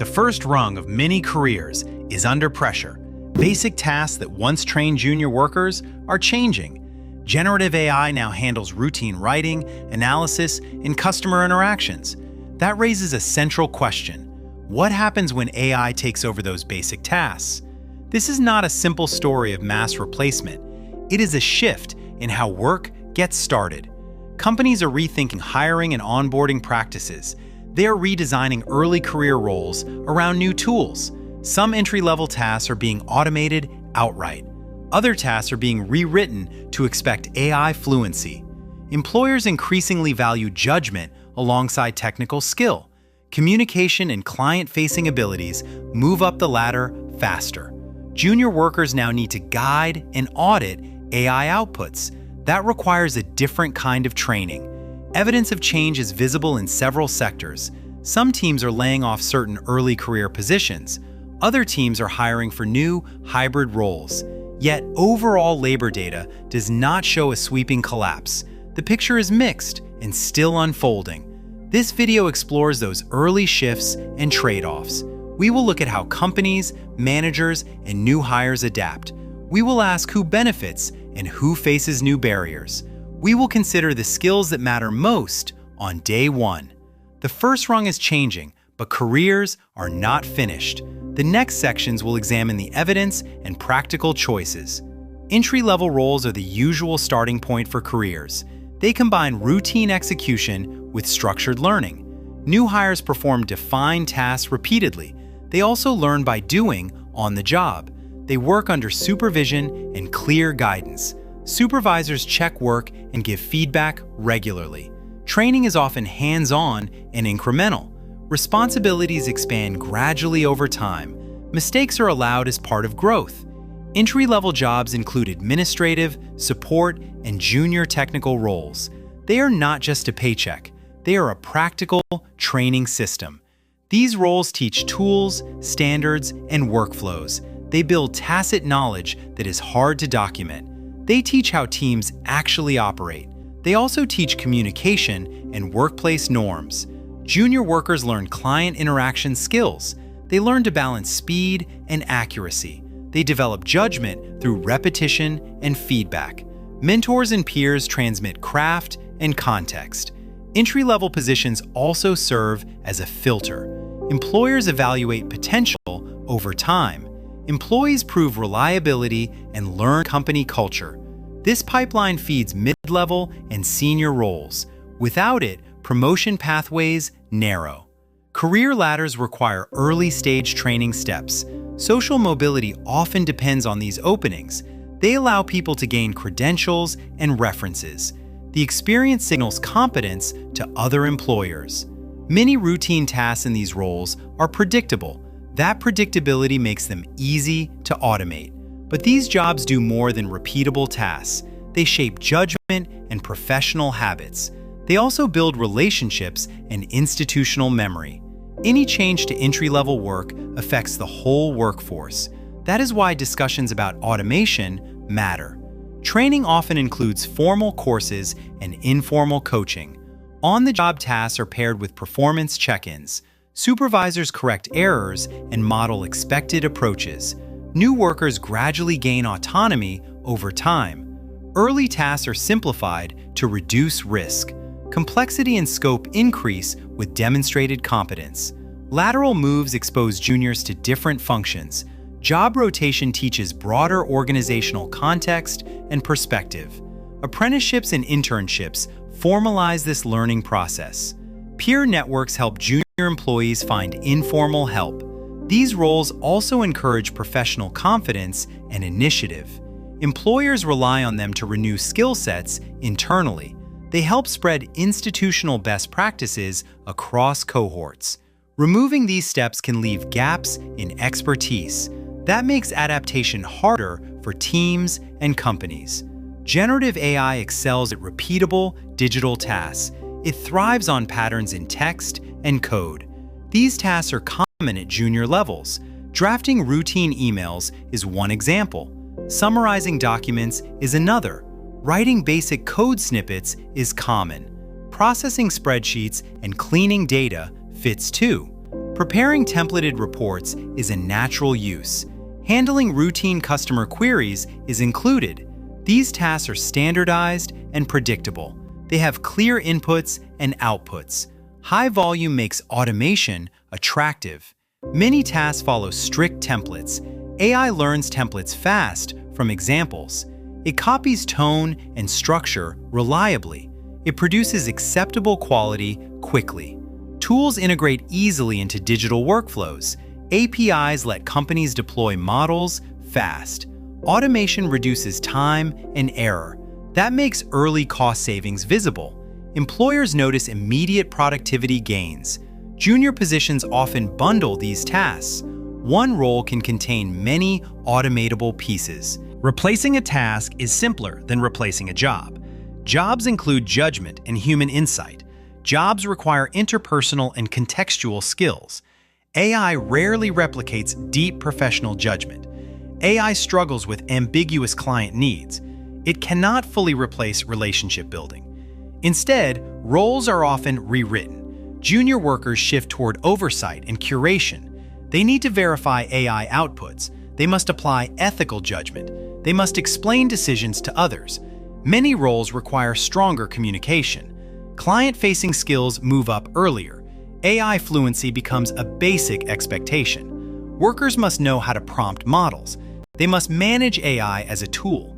The first rung of many careers is under pressure. Basic tasks that once trained junior workers are changing. Generative AI now handles routine writing, analysis, and customer interactions. That raises a central question. What happens when AI takes over those basic tasks? This is not a simple story of mass replacement. It is a shift in how work gets started. Companies are rethinking hiring and onboarding practices. They are redesigning early career roles around new tools. Some entry-level tasks are being automated outright. Other tasks are being rewritten to expect AI fluency. Employers increasingly value judgment alongside technical skill. Communication and client-facing abilities move up the ladder faster. Junior workers now need to guide and audit AI outputs. That requires a different kind of training. Evidence of change is visible in several sectors. Some teams are laying off certain early career positions. Other teams are hiring for new, hybrid roles. Yet, overall labor data does not show a sweeping collapse. The picture is mixed and still unfolding. This video explores those early shifts and trade-offs. We will look at how companies, managers, and new hires adapt. We will ask who benefits and who faces new barriers. We will consider the skills that matter most on day one. The first rung is changing, but careers are not finished. The next sections will examine the evidence and practical choices. Entry-level roles are the usual starting point for careers. They combine routine execution with structured learning. New hires perform defined tasks repeatedly. They also learn by doing on the job. They work under supervision and clear guidance. Supervisors check work and give feedback regularly. Training is often hands-on and incremental. Responsibilities expand gradually over time. Mistakes are allowed as part of growth. Entry-level jobs include administrative, support, and junior technical roles. They are not just a paycheck. They are a practical training system. These roles teach tools, standards, and workflows. They build tacit knowledge that is hard to document. They teach how teams actually operate. They also teach communication and workplace norms. Junior workers learn client interaction skills. They learn to balance speed and accuracy. They develop judgment through repetition and feedback. Mentors and peers transmit craft and context. Entry-level positions also serve as a filter. Employers evaluate potential over time. Employees prove reliability and learn company culture. This pipeline feeds mid-level and senior roles. Without it, promotion pathways narrow. Career ladders require early-stage training steps. Social mobility often depends on these openings. They allow people to gain credentials and references. The experience signals competence to other employers. Many routine tasks in these roles are predictable. That predictability makes them easy to automate. But these jobs do more than repeatable tasks. They shape judgment and professional habits. They also build relationships and institutional memory. Any change to entry-level work affects the whole workforce. That is why discussions about automation matter. Training often includes formal courses and informal coaching. On-the-job tasks are paired with performance check-ins. Supervisors correct errors and model expected approaches. New workers gradually gain autonomy over time. Early tasks are simplified to reduce risk. Complexity and scope increase with demonstrated competence. Lateral moves expose juniors to different functions. Job rotation teaches broader organizational context and perspective. Apprenticeships and internships formalize this learning process. Peer networks help junior employees find informal help. These roles also encourage professional confidence and initiative. Employers rely on them to renew skill sets internally. They help spread institutional best practices across cohorts. Removing these steps can leave gaps in expertise. That makes adaptation harder for teams and companies. Generative AI excels at repeatable digital tasks. It thrives on patterns in text and code. These tasks are common at junior levels. Drafting routine emails is one example. Summarizing documents is another. Writing basic code snippets is common. Processing spreadsheets and cleaning data fits too. Preparing templated reports is a natural use. Handling routine customer queries is included. These tasks are standardized and predictable. They have clear inputs and outputs. High volume makes automation attractive. Many tasks follow strict templates. AI learns templates fast from examples. It copies tone and structure reliably. It produces acceptable quality quickly. Tools integrate easily into digital workflows. APIs let companies deploy models fast. Automation reduces time and error. That makes early cost savings visible. Employers notice immediate productivity gains. Junior positions often bundle these tasks. One role can contain many automatable pieces. Replacing a task is simpler than replacing a job. Jobs include judgment and human insight. Jobs require interpersonal and contextual skills. AI rarely replicates deep professional judgment. AI struggles with ambiguous client needs. It cannot fully replace relationship building. Instead, roles are often rewritten. Junior workers shift toward oversight and curation. They need to verify AI outputs. They must apply ethical judgment. They must explain decisions to others. Many roles require stronger communication. Client-facing skills move up earlier. AI fluency becomes a basic expectation. Workers must know how to prompt models. They must manage AI as a tool.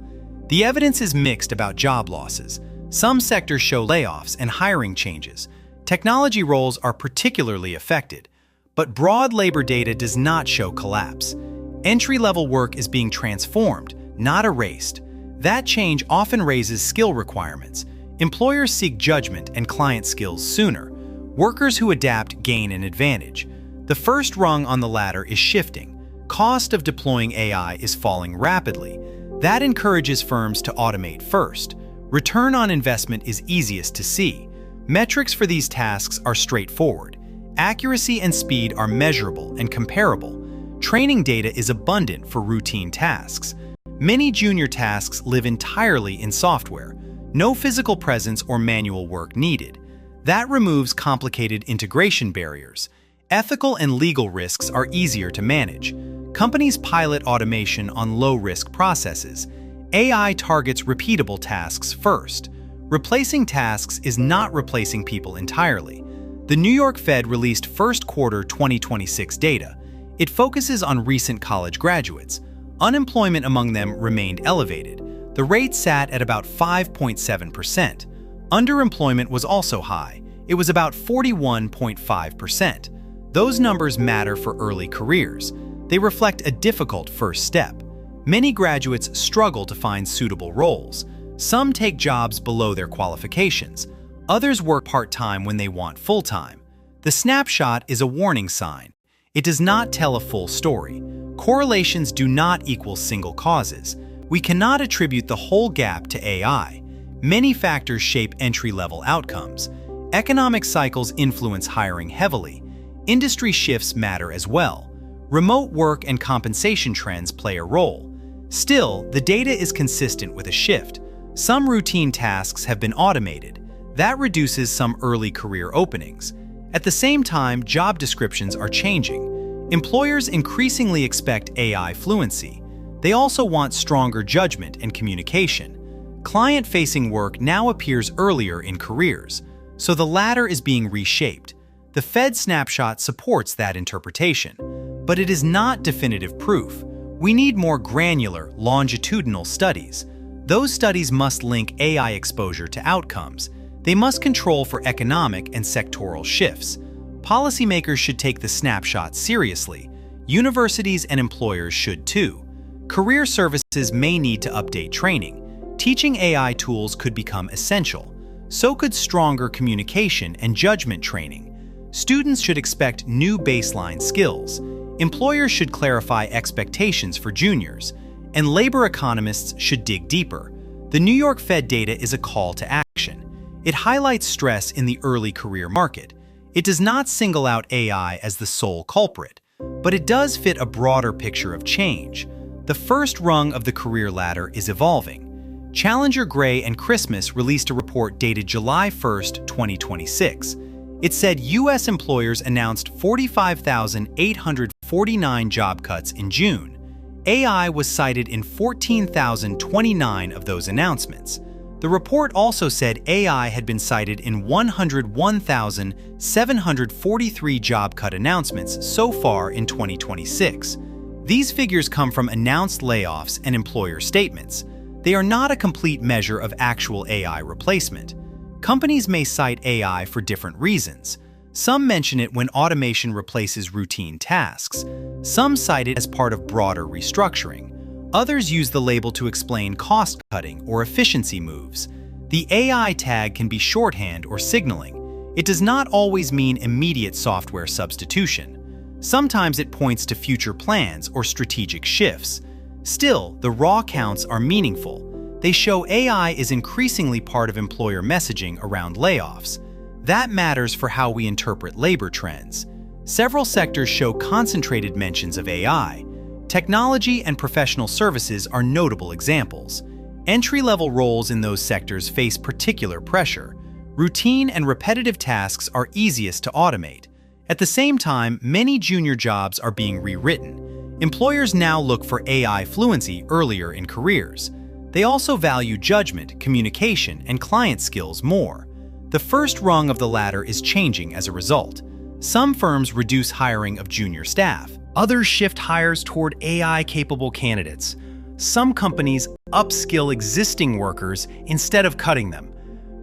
The evidence is mixed about job losses. Some sectors show layoffs and hiring changes. Technology roles are particularly affected, but broad labor data does not show collapse. Entry-level work is being transformed, not erased. That change often raises skill requirements. Employers seek judgment and client skills sooner. Workers who adapt gain an advantage. The first rung on the ladder is shifting. Cost of deploying AI is falling rapidly. That encourages firms to automate first. Return on investment is easiest to see. Metrics for these tasks are straightforward. Accuracy and speed are measurable and comparable. Training data is abundant for routine tasks. Many junior tasks live entirely in software. No physical presence or manual work needed. That removes complicated integration barriers. Ethical and legal risks are easier to manage. Companies pilot automation on low-risk processes. AI targets repeatable tasks first. Replacing tasks is not replacing people entirely. The New York Fed released first quarter 2026 data. It focuses on recent college graduates. Unemployment among them remained elevated. The rate sat at about 5.7%. Underemployment was also high. It was about 41.5%. Those numbers matter for early careers. They reflect a difficult first step. Many graduates struggle to find suitable roles. Some take jobs below their qualifications. Others work part-time when they want full-time. The snapshot is a warning sign. It does not tell a full story. Correlations do not equal single causes. We cannot attribute the whole gap to AI. Many factors shape entry-level outcomes. Economic cycles influence hiring heavily. Industry shifts matter as well. Remote work and compensation trends play a role. Still, the data is consistent with a shift. Some routine tasks have been automated. That reduces some early career openings. At the same time, job descriptions are changing. Employers increasingly expect AI fluency. They also want stronger judgment and communication. Client-facing work now appears earlier in careers, so the ladder is being reshaped. The Fed snapshot supports that interpretation, but it is not definitive proof. We need more granular, longitudinal studies. Those studies must link AI exposure to outcomes. They must control for economic and sectoral shifts. Policymakers should take the snapshot seriously. Universities and employers should too. Career services may need to update training. Teaching AI tools could become essential. So could stronger communication and judgment training. Students should expect new baseline skills. Employers should clarify expectations for juniors. And labor economists should dig deeper. The New York Fed data is a call to action. It highlights stress in the early career market. It does not single out AI as the sole culprit, but it does fit a broader picture of change. The first rung of the career ladder is evolving. Challenger Gray and Christmas released a report dated July 1, 2026. It said U.S. employers announced 45,849 job cuts in June. AI was cited in 14,029 of those announcements. The report also said AI had been cited in 101,743 job cut announcements so far in 2026. These figures come from announced layoffs and employer statements. They are not a complete measure of actual AI replacement. Companies may cite AI for different reasons. Some mention it when automation replaces routine tasks. Some cite it as part of broader restructuring. Others use the label to explain cost-cutting or efficiency moves. The AI tag can be shorthand or signaling. It does not always mean immediate software substitution. Sometimes it points to future plans or strategic shifts. Still, the raw counts are meaningful. They show AI is increasingly part of employer messaging around layoffs. That matters for how we interpret labor trends. Several sectors show concentrated mentions of AI. Technology and professional services are notable examples. Entry-level roles in those sectors face particular pressure. Routine and repetitive tasks are easiest to automate. At the same time, many junior jobs are being rewritten. Employers now look for AI fluency earlier in careers. They also value judgment, communication, and client skills more. The first rung of the ladder is changing as a result. Some firms reduce hiring of junior staff. Others shift hires toward AI-capable candidates. Some companies upskill existing workers instead of cutting them.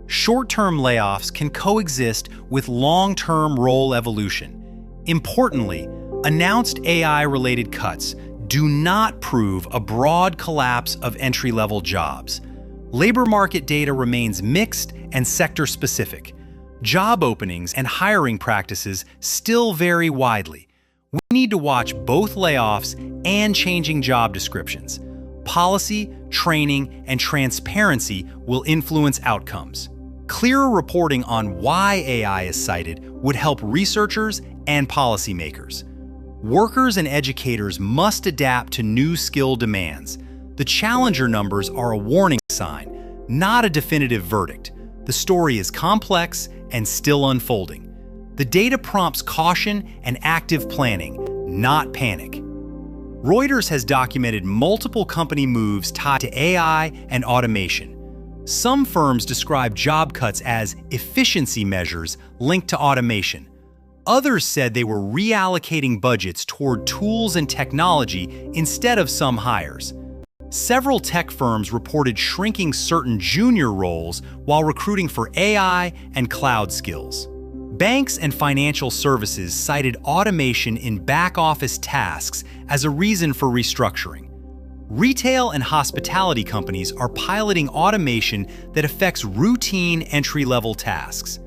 Short-term layoffs can coexist with long-term role evolution. Importantly, announced AI-related cuts do not prove a broad collapse of entry-level jobs. Labor market data remains mixed and sector-specific. Job openings and hiring practices still vary widely. We need to watch both layoffs and changing job descriptions. Policy, training, and transparency will influence outcomes. Clearer reporting on why AI is cited would help researchers and policymakers. Workers and educators must adapt to new skill demands. The challenger numbers are a warning sign, not a definitive verdict. The story is complex and still unfolding. The data prompts caution and active planning, not panic. Reuters has documented multiple company moves tied to AI and automation. Some firms describe job cuts as efficiency measures linked to automation. Others said they were reallocating budgets toward tools and technology instead of some hires. Several tech firms reported shrinking certain junior roles while recruiting for AI and cloud skills. Banks and financial services cited automation in back-office tasks as a reason for restructuring. Retail and hospitality companies are piloting automation that affects routine entry-level tasks.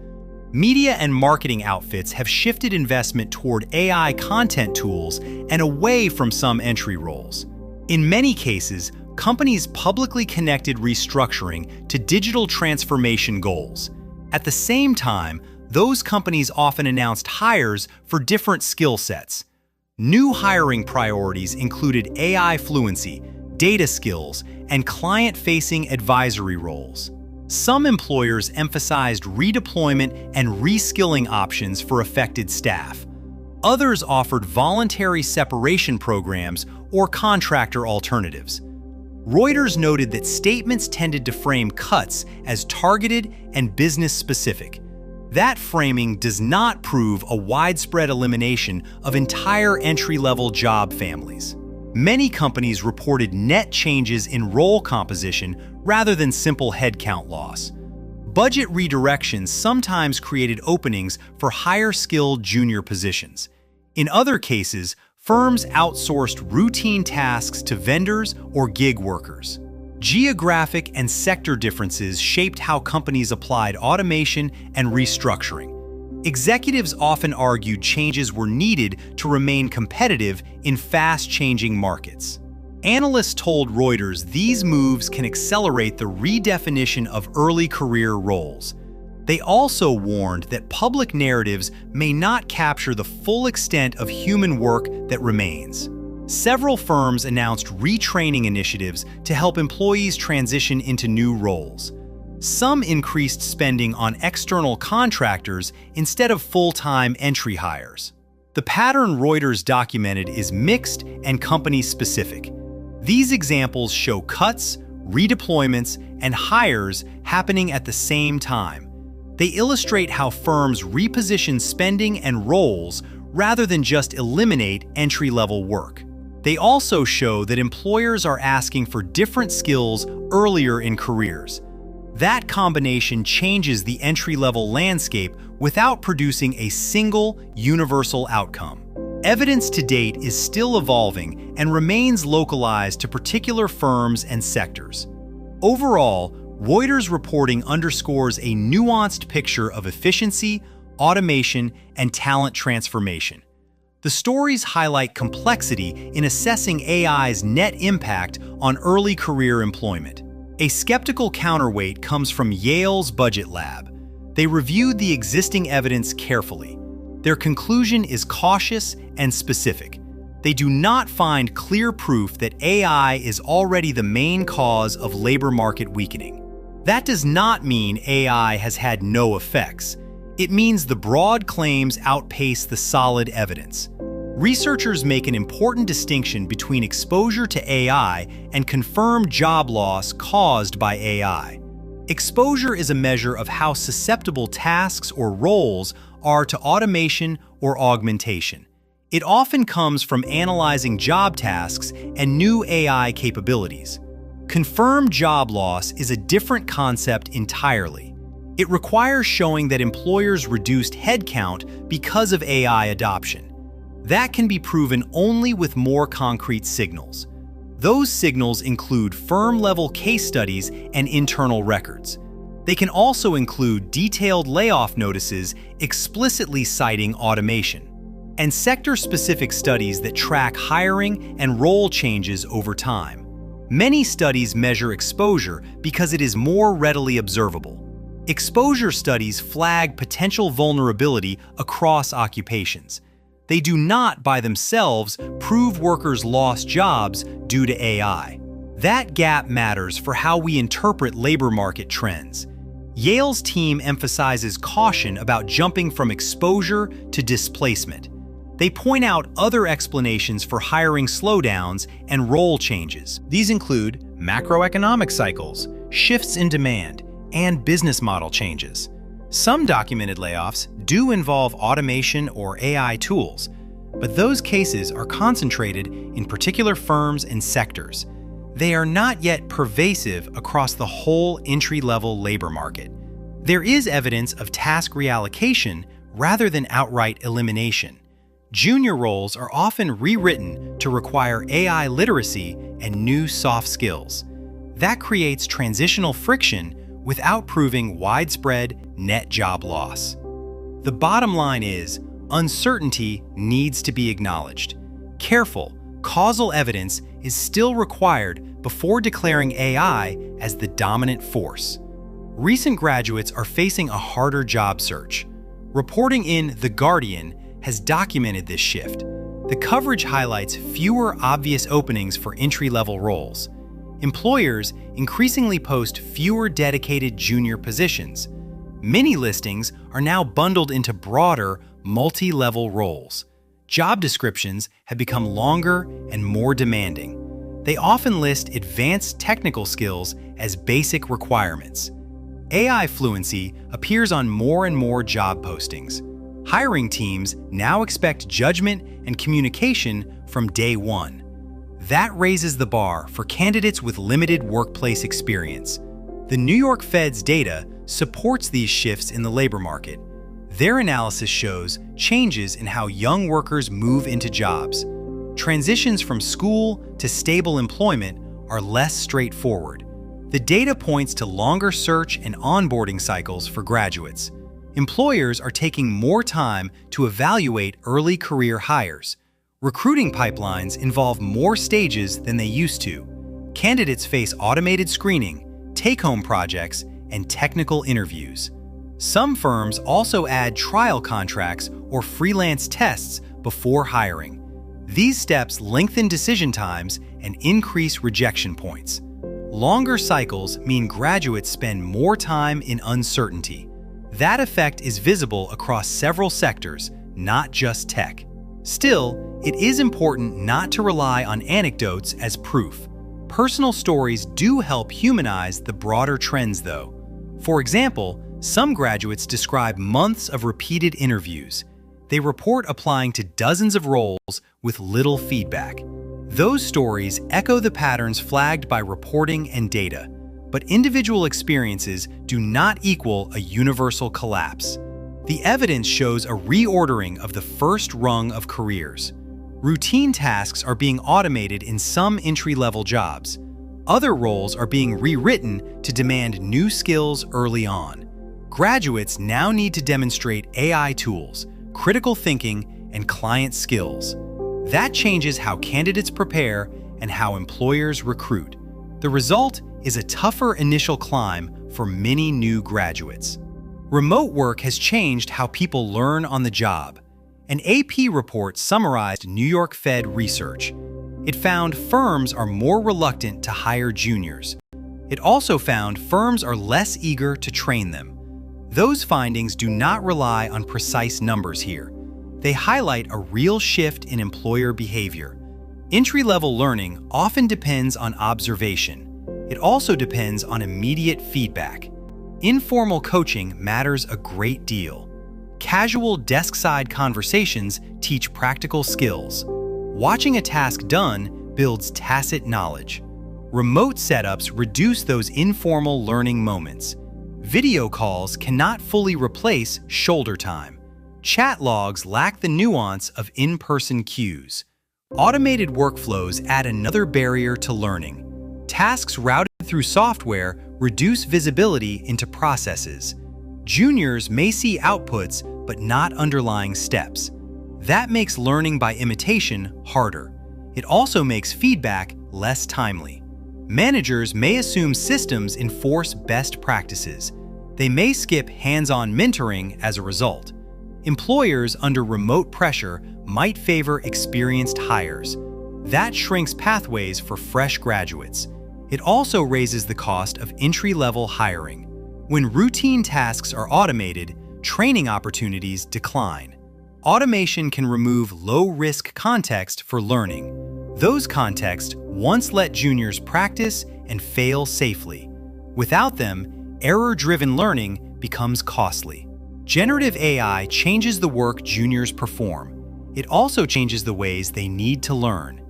Media and marketing outfits have shifted investment toward AI content tools and away from some entry roles. In many cases, companies publicly connected restructuring to digital transformation goals. At the same time, those companies often announced hires for different skill sets. New hiring priorities included AI fluency, data skills, and client-facing advisory roles. Some employers emphasized redeployment and reskilling options for affected staff. Others offered voluntary separation programs or contractor alternatives. Reuters noted that statements tended to frame cuts as targeted and business-specific. That framing does not prove a widespread elimination of entire entry-level job families. Many companies reported net changes in role composition rather than simple headcount loss. Budget redirections sometimes created openings for higher-skilled junior positions. In other cases, firms outsourced routine tasks to vendors or gig workers. Geographic and sector differences shaped how companies applied automation and restructuring. Executives often argued changes were needed to remain competitive in fast-changing markets. Analysts told Reuters these moves can accelerate the redefinition of early career roles. They also warned that public narratives may not capture the full extent of human work that remains. Several firms announced retraining initiatives to help employees transition into new roles. Some increased spending on external contractors instead of full-time entry hires. The pattern Reuters documented is mixed and company-specific. These examples show cuts, redeployments, and hires happening at the same time. They illustrate how firms reposition spending and roles rather than just eliminate entry-level work. They also show that employers are asking for different skills earlier in careers. That combination changes the entry-level landscape without producing a single, universal outcome. Evidence to date is still evolving and remains localized to particular firms and sectors. Overall, Reuters reporting underscores a nuanced picture of efficiency, automation, and talent transformation. The stories highlight complexity in assessing AI's net impact on early career employment. A skeptical counterweight comes from Yale's Budget Lab. They reviewed the existing evidence carefully. Their conclusion is cautious and specific. They do not find clear proof that AI is already the main cause of labor market weakening. That does not mean AI has had no effects. It means the broad claims outpace the solid evidence. Researchers make an important distinction between exposure to AI and confirmed job loss caused by AI. Exposure is a measure of how susceptible tasks or roles are to automation or augmentation. It often comes from analyzing job tasks and new AI capabilities. Confirmed job loss is a different concept entirely. It requires showing that employers reduced headcount because of AI adoption. That can be proven only with more concrete signals. Those signals include firm-level case studies and internal records. They can also include detailed layoff notices explicitly citing automation, and sector-specific studies that track hiring and role changes over time. Many studies measure exposure because it is more readily observable. Exposure studies flag potential vulnerability across occupations. They do not, by themselves, prove workers lost jobs due to AI. That gap matters for how we interpret labor market trends. Yale's team emphasizes caution about jumping from exposure to displacement. They point out other explanations for hiring slowdowns and role changes. These include macroeconomic cycles, shifts in demand, and business model changes. Some documented layoffs do involve automation or AI tools, but those cases are concentrated in particular firms and sectors. They are not yet pervasive across the whole entry-level labor market. There is evidence of task reallocation rather than outright elimination. Junior roles are often rewritten to require AI literacy and new soft skills. That creates transitional friction without proving widespread net job loss. The bottom line is, uncertainty needs to be acknowledged. Careful, causal evidence is still required before declaring AI as the dominant force. Recent graduates are facing a harder job search. Reporting in The Guardian has documented this shift. The coverage highlights fewer obvious openings for entry-level roles. Employers increasingly post fewer dedicated junior positions. Many listings are now bundled into broader, multi-level roles. Job descriptions have become longer and more demanding. They often list advanced technical skills as basic requirements. AI fluency appears on more and more job postings. Hiring teams now expect judgment and communication from day one. That raises the bar for candidates with limited workplace experience. The New York Fed's data supports these shifts in the labor market. Their analysis shows changes in how young workers move into jobs. Transitions from school to stable employment are less straightforward. The data points to longer search and onboarding cycles for graduates. Employers are taking more time to evaluate early career hires. Recruiting pipelines involve more stages than they used to. Candidates face automated screening, take-home projects, and technical interviews. Some firms also add trial contracts or freelance tests before hiring. These steps lengthen decision times and increase rejection points. Longer cycles mean graduates spend more time in uncertainty. That effect is visible across several sectors, not just tech. Still, it is important not to rely on anecdotes as proof. Personal stories do help humanize the broader trends, though. For example, some graduates describe months of repeated interviews. They report applying to dozens of roles with little feedback. Those stories echo the patterns flagged by reporting and data, but individual experiences do not equal a universal collapse. The evidence shows a reordering of the first rung of careers. Routine tasks are being automated in some entry-level jobs. Other roles are being rewritten to demand new skills early on. Graduates now need to demonstrate AI tools, critical thinking, and client skills. That changes how candidates prepare and how employers recruit. The result is a tougher initial climb for many new graduates. Remote work has changed how people learn on the job. An AP report summarized New York Fed research. It found firms are more reluctant to hire juniors. It also found firms are less eager to train them. Those findings do not rely on precise numbers here. They highlight a real shift in employer behavior. Entry-level learning often depends on observation. It also depends on immediate feedback. Informal coaching matters a great deal. Casual desk-side conversations teach practical skills. Watching a task done builds tacit knowledge. Remote setups reduce those informal learning moments. Video calls cannot fully replace shoulder time. Chat logs lack the nuance of in-person cues. Automated workflows add another barrier to learning. Tasks routed through software reduce visibility into processes. Juniors may see outputs but not underlying steps. That makes learning by imitation harder. It also makes feedback less timely. Managers may assume systems enforce best practices. They may skip hands-on mentoring as a result. Employers under remote pressure might favor experienced hires. That shrinks pathways for fresh graduates. It also raises the cost of entry-level hiring. When routine tasks are automated, training opportunities decline. Automation can remove low-risk context for learning. Those contexts once let juniors practice and fail safely. Without them, error-driven learning becomes costly. Generative AI changes the work juniors perform. It also changes the ways they need to learn.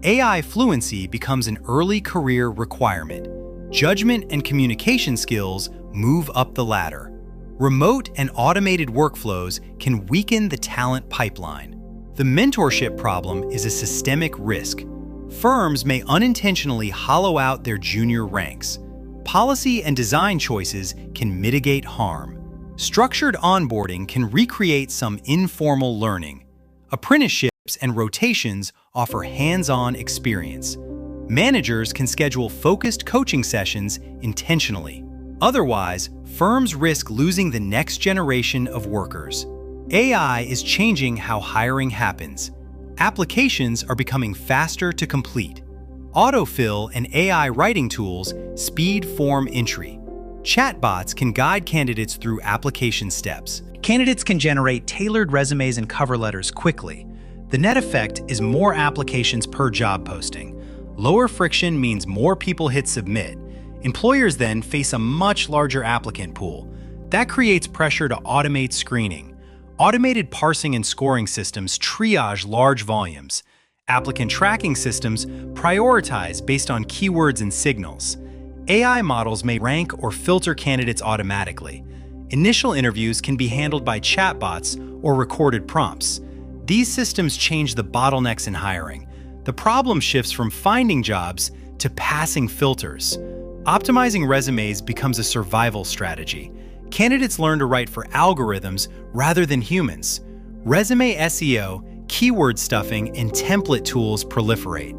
AI fluency becomes an early career requirement. Judgment and communication skills move up the ladder. Remote and automated workflows can weaken the talent pipeline. The mentorship problem is a systemic risk. Firms may unintentionally hollow out their junior ranks. Policy and design choices can mitigate harm. Structured onboarding can recreate some informal learning. Apprenticeships and rotations offer hands-on experience. Managers can schedule focused coaching sessions intentionally. Otherwise, firms risk losing the next generation of workers. AI is changing how hiring happens. Applications are becoming faster to complete. Autofill and AI writing tools speed form entry. Chatbots can guide candidates through application steps. Candidates can generate tailored resumes and cover letters quickly. The net effect is more applications per job posting. Lower friction means more people hit submit. Employers then face a much larger applicant pool. That creates pressure to automate screening. Automated parsing and scoring systems triage large volumes. Applicant tracking systems prioritize based on keywords and signals. AI models may rank or filter candidates automatically. Initial interviews can be handled by chatbots or recorded prompts. These systems change the bottlenecks in hiring. The problem shifts from finding jobs to passing filters. Optimizing resumes becomes a survival strategy. Candidates learn to write for algorithms rather than humans. Resume SEO, keyword stuffing, and template tools proliferate.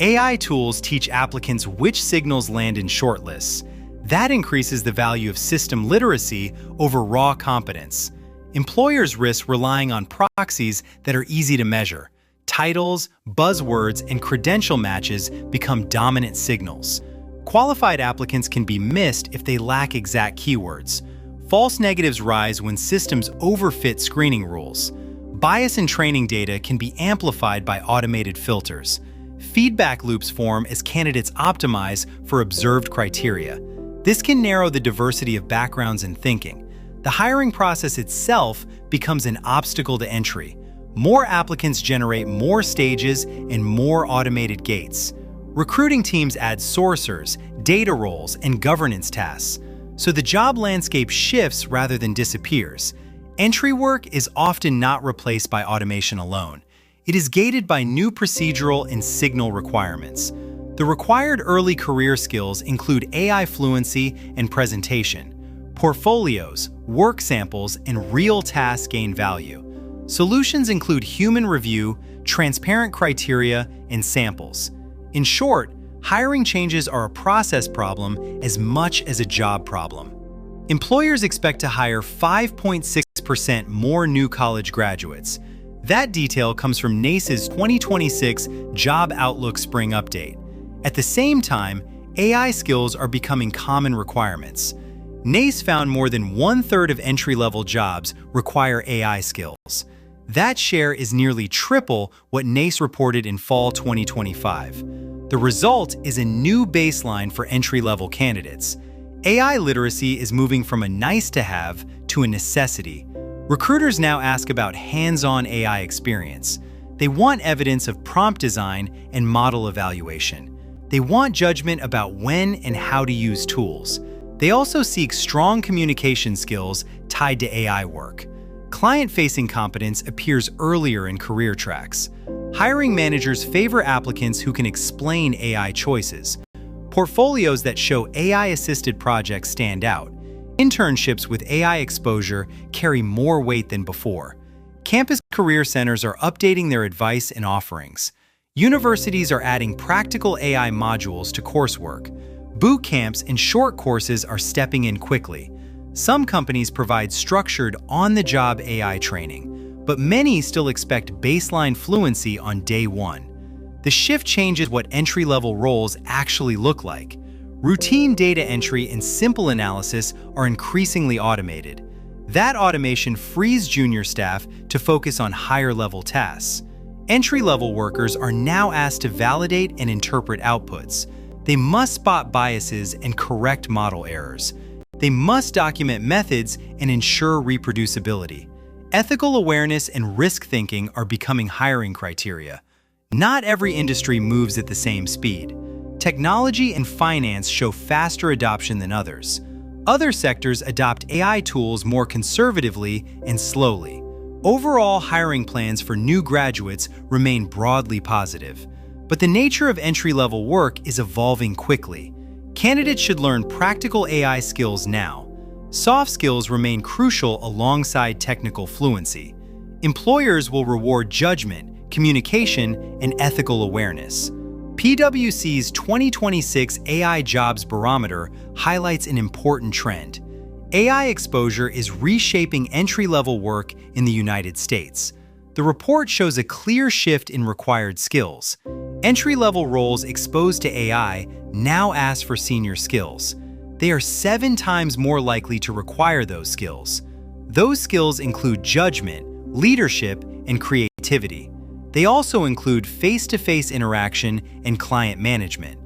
AI tools teach applicants which signals land in shortlists. That increases the value of system literacy over raw competence. Employers risk relying on proxies that are easy to measure. Titles, buzzwords, and credential matches become dominant signals. Qualified applicants can be missed if they lack exact keywords. False negatives rise when systems overfit screening rules. Bias in training data can be amplified by automated filters. Feedback loops form as candidates optimize for observed criteria. This can narrow the diversity of backgrounds and thinking. The hiring process itself becomes an obstacle to entry. More applicants generate more stages and more automated gates. Recruiting teams add sourcers, data roles, and governance tasks, so the job landscape shifts rather than disappears. Entry work is often not replaced by automation alone. It is gated by new procedural and signal requirements. The required early career skills include AI fluency and presentation. Portfolios, work samples, and real tasks gain value. Solutions include human review, transparent criteria, and samples. In short, hiring changes are a process problem as much as a job problem. Employers expect to hire 5.6% more new college graduates. That detail comes from NACE's 2026 Job Outlook Spring Update. At the same time, AI skills are becoming common requirements. NACE found more than 1/3 of entry-level jobs require AI skills. That share is nearly triple what NACE reported in fall 2025. The result is a new baseline for entry-level candidates. AI literacy is moving from a nice-to-have to a necessity. Recruiters now ask about hands-on AI experience. They want evidence of prompt design and model evaluation. They want judgment about when and how to use tools. They also seek strong communication skills tied to AI work. Client-facing competence appears earlier in career tracks. Hiring managers favor applicants who can explain AI choices. Portfolios that show AI-assisted projects stand out. Internships with AI exposure carry more weight than before. Campus career centers are updating their advice and offerings. Universities are adding practical AI modules to coursework. Boot camps and short courses are stepping in quickly. Some companies provide structured, on-the-job AI training, but many still expect baseline fluency on day one. The shift changes what entry-level roles actually look like. Routine data entry and simple analysis are increasingly automated. That automation frees junior staff to focus on higher-level tasks. Entry-level workers are now asked to validate and interpret outputs. They must spot biases and correct model errors. They must document methods and ensure reproducibility. Ethical awareness and risk thinking are becoming hiring criteria. Not every industry moves at the same speed. Technology and finance show faster adoption than others. Other sectors adopt AI tools more conservatively and slowly. Overall, hiring plans for new graduates remain broadly positive. But the nature of entry-level work is evolving quickly. Candidates should learn practical AI skills now. Soft skills remain crucial alongside technical fluency. Employers will reward judgment, communication, and ethical awareness. PwC's 2026 AI Jobs Barometer highlights an important trend. AI exposure is reshaping entry-level work in the United States. The report shows a clear shift in required skills. Entry-level roles exposed to AI now ask for senior skills. They are 7 times more likely to require those skills. Those skills include judgment, leadership, and creativity. They also include face-to-face interaction and client management.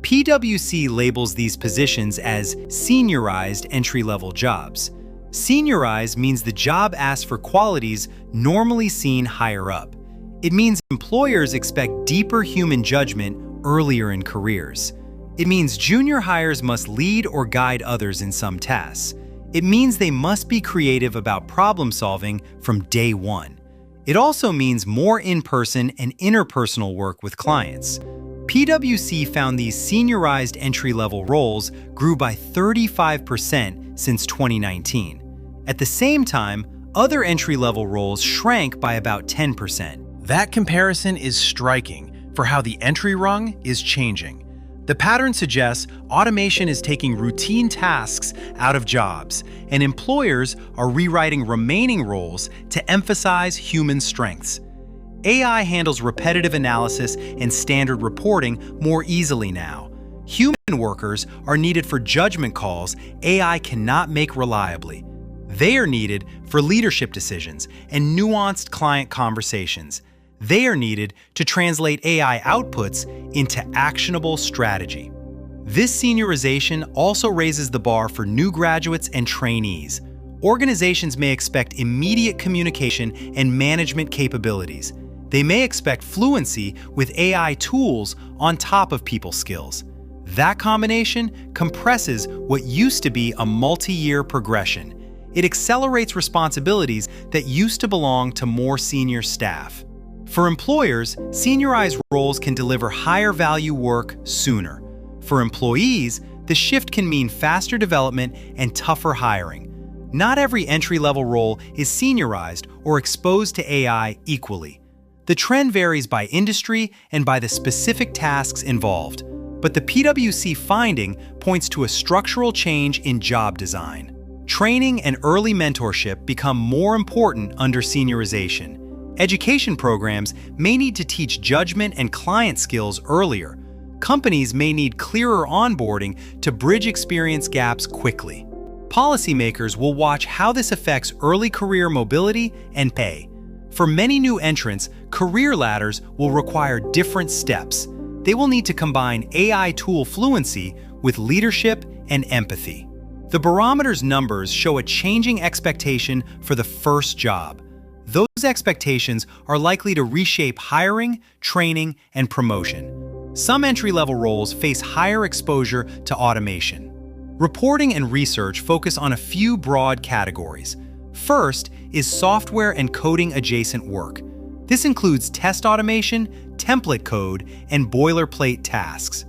PwC labels these positions as seniorized entry-level jobs. Seniorized means the job asks for qualities normally seen higher up. It means employers expect deeper human judgment earlier in careers. It means junior hires must lead or guide others in some tasks. It means they must be creative about problem solving from day one. It also means more in-person and interpersonal work with clients. PwC found these seniorized entry-level roles grew by 35% since 2019. At the same time, other entry-level roles shrank by about 10%. That comparison is striking for how the entry rung is changing. The pattern suggests automation is taking routine tasks out of jobs, and employers are rewriting remaining roles to emphasize human strengths. AI handles repetitive analysis and standard reporting more easily now. Human workers are needed for judgment calls AI cannot make reliably. They are needed for leadership decisions and nuanced client conversations. They are needed to translate AI outputs into actionable strategy. This seniorization also raises the bar for new graduates and trainees. Organizations may expect immediate communication and management capabilities. They may expect fluency with AI tools on top of people skills. That combination compresses what used to be a multi-year progression. It accelerates responsibilities that used to belong to more senior staff. For employers, seniorized roles can deliver higher value work sooner. For employees, the shift can mean faster development and tougher hiring. Not every entry-level role is seniorized or exposed to AI equally. The trend varies by industry and by the specific tasks involved, but the PwC finding points to a structural change in job design. Training and early mentorship become more important under seniorization. Education programs may need to teach judgment and client skills earlier. Companies may need clearer onboarding to bridge experience gaps quickly. Policymakers will watch how this affects early career mobility and pay. For many new entrants, career ladders will require different steps. They will need to combine AI tool fluency with leadership and empathy. The barometer's numbers show a changing expectation for the first job. Those expectations are likely to reshape hiring, training, and promotion. Some entry-level roles face higher exposure to automation. Reporting and research focus on a few broad categories. First is software and coding adjacent work. This includes test automation, template code, and boilerplate tasks.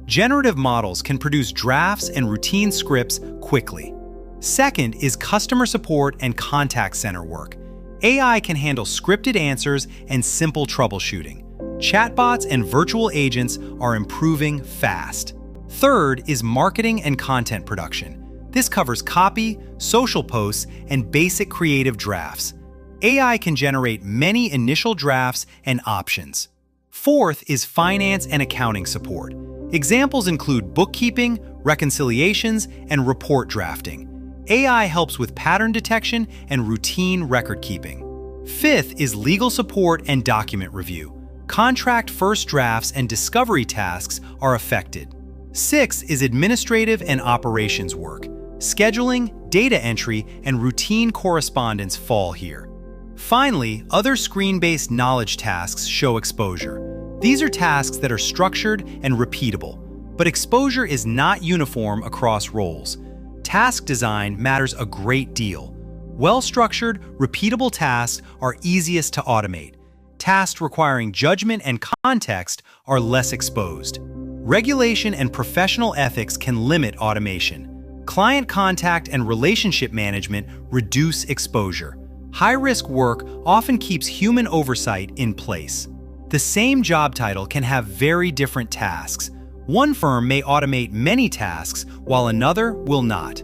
Generative models can produce drafts and routine scripts quickly. Second is customer support and contact center work. AI can handle scripted answers and simple troubleshooting. Chatbots and virtual agents are improving fast. Third is marketing and content production. This covers copy, social posts, and basic creative drafts. AI can generate many initial drafts and options. Fourth is finance and accounting support. Examples include bookkeeping, reconciliations, and report drafting. AI helps with pattern detection and routine record keeping. Fifth is legal support and document review. Contract first drafts and discovery tasks are affected. Sixth is administrative and operations work. Scheduling, data entry, and routine correspondence fall here. Finally, other screen-based knowledge tasks show exposure. These are tasks that are structured and repeatable, but exposure is not uniform across roles. Task design matters a great deal. Well-structured, repeatable tasks are easiest to automate. Tasks requiring judgment and context are less exposed. Regulation and professional ethics can limit automation. Client contact and relationship management reduce exposure. High-risk work often keeps human oversight in place. The same job title can have very different tasks. One firm may automate many tasks, while another will not.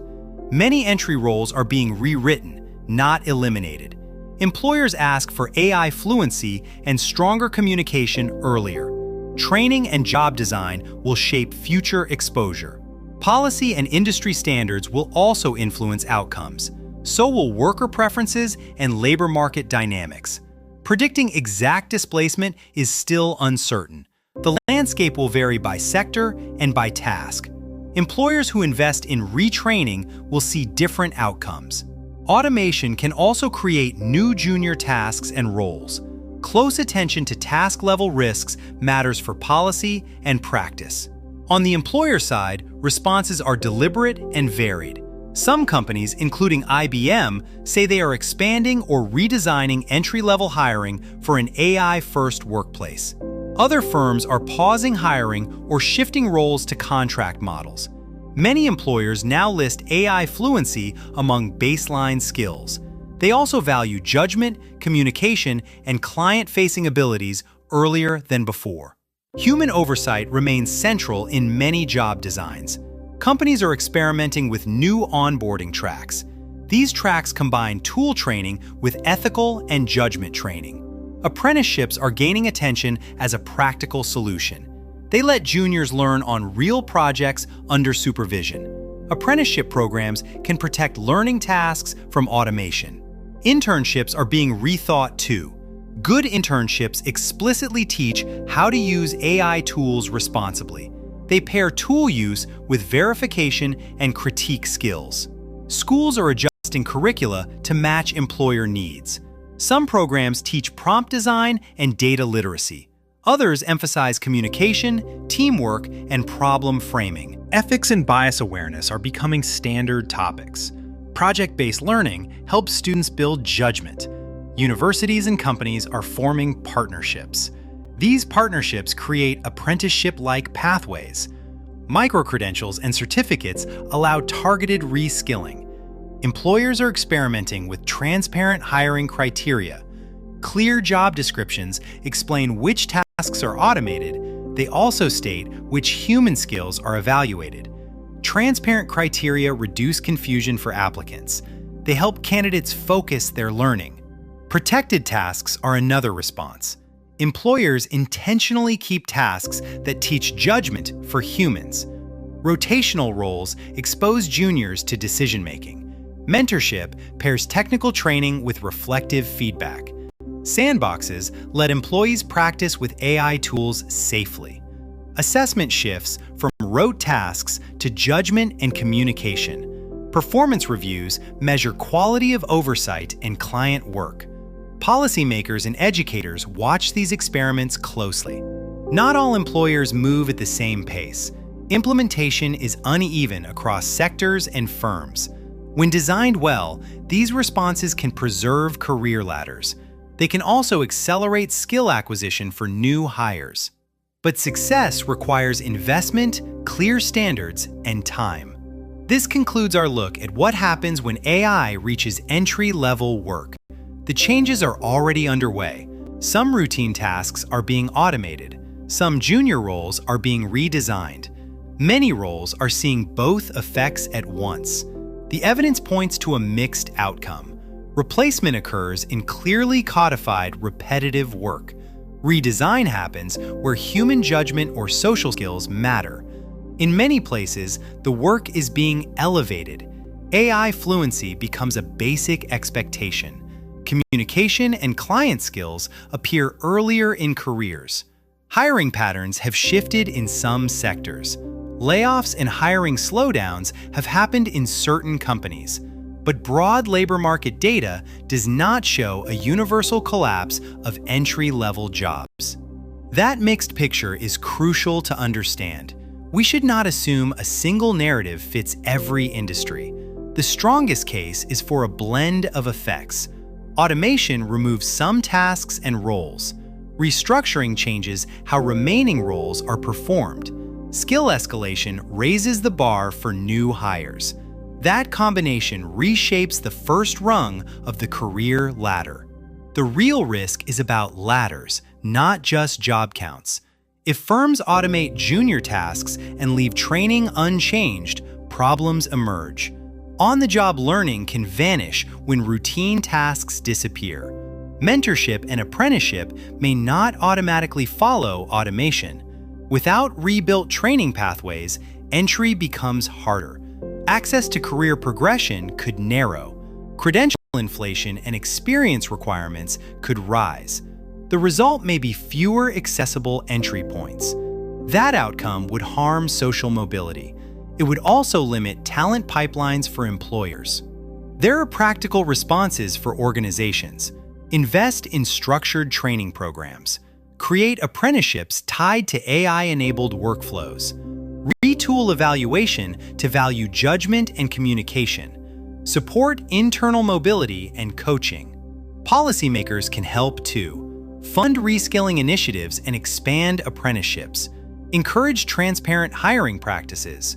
Many entry roles are being rewritten, not eliminated. Employers ask for AI fluency and stronger communication earlier. Training and job design will shape future exposure. Policy and industry standards will also influence outcomes. So will worker preferences and labor market dynamics. Predicting exact displacement is still uncertain. The landscape will vary by sector and by task. Employers who invest in retraining will see different outcomes. Automation can also create new junior tasks and roles. Close attention to task-level risks matters for policy and practice. On the employer side, responses are deliberate and varied. Some companies, including IBM, say they are expanding or redesigning entry-level hiring for an AI-first workplace. Other firms are pausing hiring or shifting roles to contract models. Many employers now list AI fluency among baseline skills. They also value judgment, communication, and client-facing abilities earlier than before. Human oversight remains central in many job designs. Companies are experimenting with new onboarding tracks. These tracks combine tool training with ethical and judgment training. Apprenticeships are gaining attention as a practical solution. They let juniors learn on real projects under supervision. Apprenticeship programs can protect learning tasks from automation. Internships are being rethought too. Good internships explicitly teach how to use AI tools responsibly. They pair tool use with verification and critique skills. Schools are adjusting curricula to match employer needs. Some programs teach prompt design and data literacy. Others emphasize communication, teamwork, and problem framing. Ethics and bias awareness are becoming standard topics. Project-based learning helps students build judgment. Universities and companies are forming partnerships. These partnerships create apprenticeship-like pathways. Micro-credentials and certificates allow targeted reskilling. Employers are experimenting with transparent hiring criteria. Clear job descriptions explain which tasks are automated. They also state which human skills are evaluated. Transparent criteria reduce confusion for applicants. They help candidates focus their learning. Protected tasks are another response. Employers intentionally keep tasks that teach judgment for humans. Rotational roles expose juniors to decision-making. Mentorship pairs technical training with reflective feedback. Sandboxes let employees practice with AI tools safely. Assessment shifts from rote tasks to judgment and communication. Performance reviews measure quality of oversight and client work. Policymakers and educators watch these experiments closely. Not all employers move at the same pace. Implementation is uneven across sectors and firms. When designed well, these responses can preserve career ladders. They can also accelerate skill acquisition for new hires. But success requires investment, clear standards, and time. This concludes our look at what happens when AI reaches entry-level work. The changes are already underway. Some routine tasks are being automated. Some junior roles are being redesigned. Many roles are seeing both effects at once. The evidence points to a mixed outcome. Replacement occurs in clearly codified, repetitive work. Redesign happens where human judgment or social skills matter. In many places, the work is being elevated. AI fluency becomes a basic expectation. Communication and client skills appear earlier in careers. Hiring patterns have shifted in some sectors. Layoffs and hiring slowdowns have happened in certain companies. But broad labor market data does not show a universal collapse of entry-level jobs. That mixed picture is crucial to understand. We should not assume a single narrative fits every industry. The strongest case is for a blend of effects. Automation removes some tasks and roles. Restructuring changes how remaining roles are performed. Skill escalation raises the bar for new hires. That combination reshapes the first rung of the career ladder. The real risk is about ladders, not just job counts. If firms automate junior tasks and leave training unchanged, problems emerge. On-the-job learning can vanish when routine tasks disappear. Mentorship and apprenticeship may not automatically follow automation. Without rebuilt training pathways, entry becomes harder. Access to career progression could narrow. Credential inflation and experience requirements could rise. The result may be fewer accessible entry points. That outcome would harm social mobility. It would also limit talent pipelines for employers. There are practical responses for organizations. Invest in structured training programs. Create apprenticeships tied to AI-enabled workflows. Retool evaluation to value judgment and communication. Support internal mobility and coaching. Policymakers can help too. Fund reskilling initiatives and expand apprenticeships. Encourage transparent hiring practices.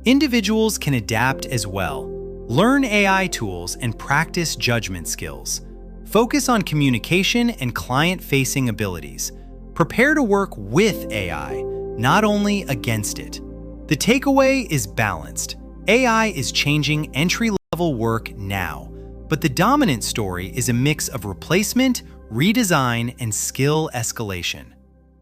Individuals can adapt as well. Learn AI tools and practice judgment skills. Focus on communication and client-facing abilities. Prepare to work with AI, not only against it. The takeaway is balanced. AI is changing entry-level work now, but the dominant story is a mix of replacement, redesign, and skill escalation.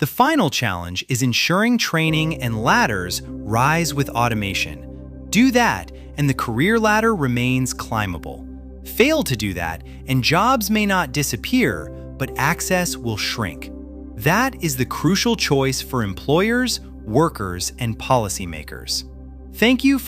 The final challenge is ensuring training and ladders rise with automation. Do that, and the career ladder remains climbable. Fail to do that, and jobs may not disappear, but access will shrink. That is the crucial choice for employers, workers, and policymakers. Thank you